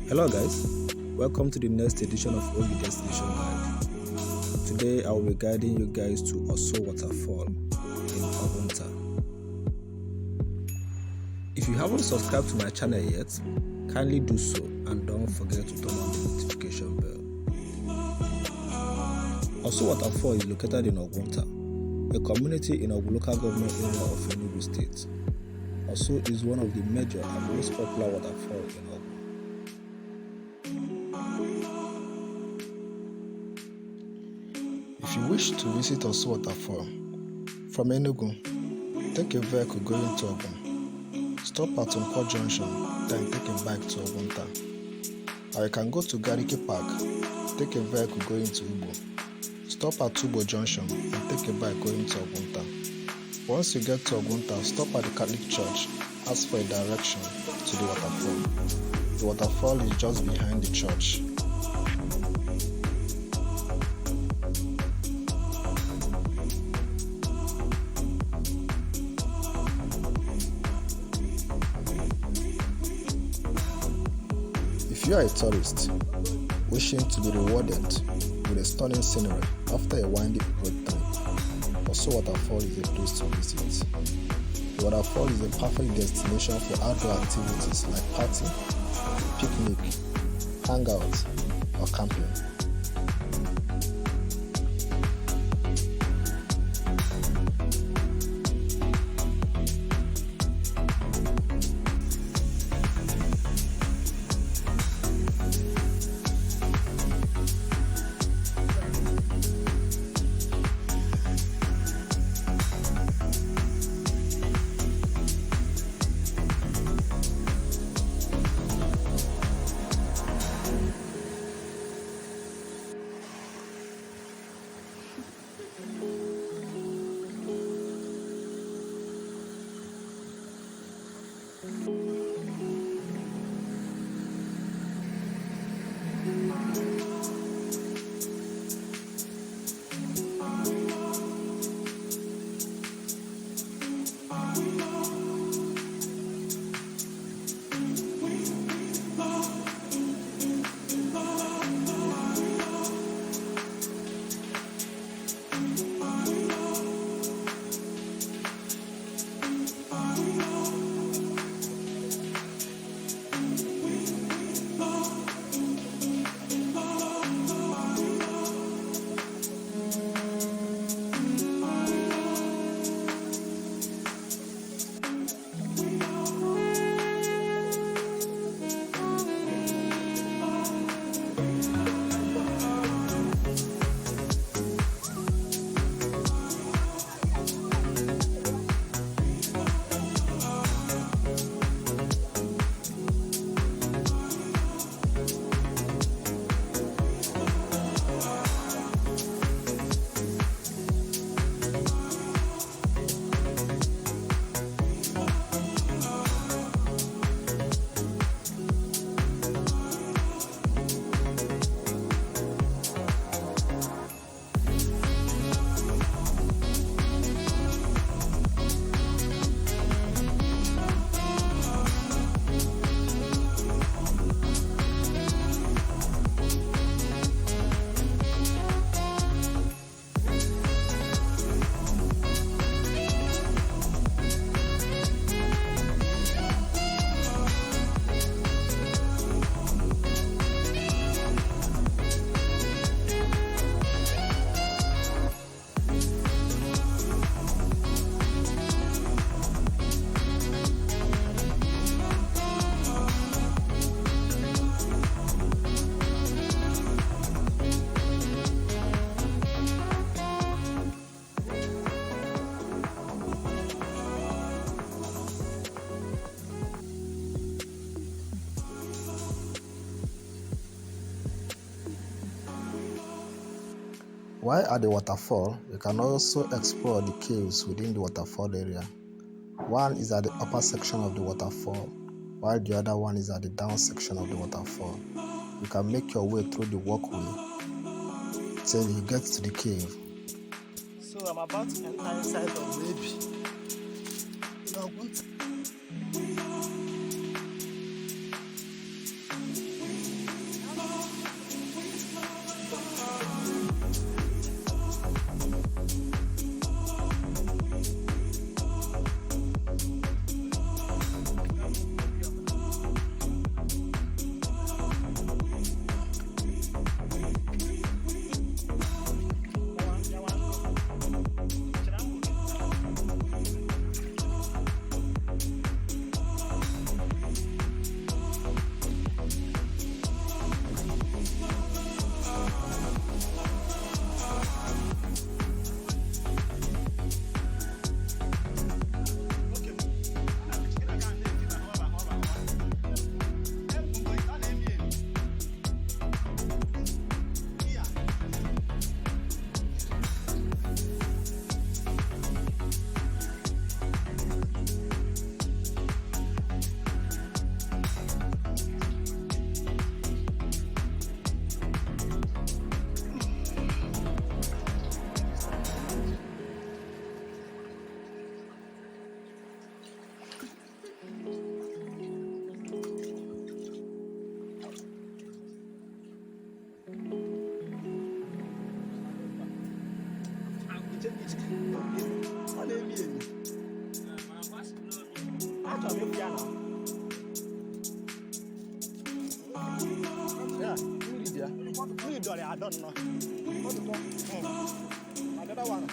Hello guys, welcome to the next edition of Ogi Destination Guide. Today I will be guiding you guys to Orsu Waterfall in Awgunta. If you haven't subscribed to my channel yet, kindly do so and don't forget to turn on the notification bell. Orsu Waterfall is located in Awgunta, a community in Ogun local government area of Enugu state. Orsu is one of the major and most popular waterfalls in Ogun. If you wish to visit Orsu Waterfall from Enugu, take a vehicle going to Ogun. Stop at Waterfall Junction, then take a bike to Awgunta. Or you can go to Gariki Park, take a vehicle going to Igbo. Stop at Tubo Junction and take a bike going to Awgunta. Once you get to Awgunta, stop at the Catholic Church, ask for a direction to the waterfall. The waterfall is just behind the church. If you are a tourist wishing to be rewarded with a stunning scenery after a windy road trip, Orsu Waterfall is a place to visit. The waterfall is a perfect destination for outdoor activities like party, picnic, hangout, or camping. While at the waterfall, you can also explore the caves within the waterfall area. One is at the upper section of the waterfall, while the other one is at the down section of the waterfall. You can make your way through the walkway till you get to the cave. So I'm about to enter inside of maybe Awgunta. Ọ na-emi emi. Achọrọ m ịfụ ya na. Ya, mmiri dị ya. Mmiri dọrọ ya adọ nnọọ. Another one.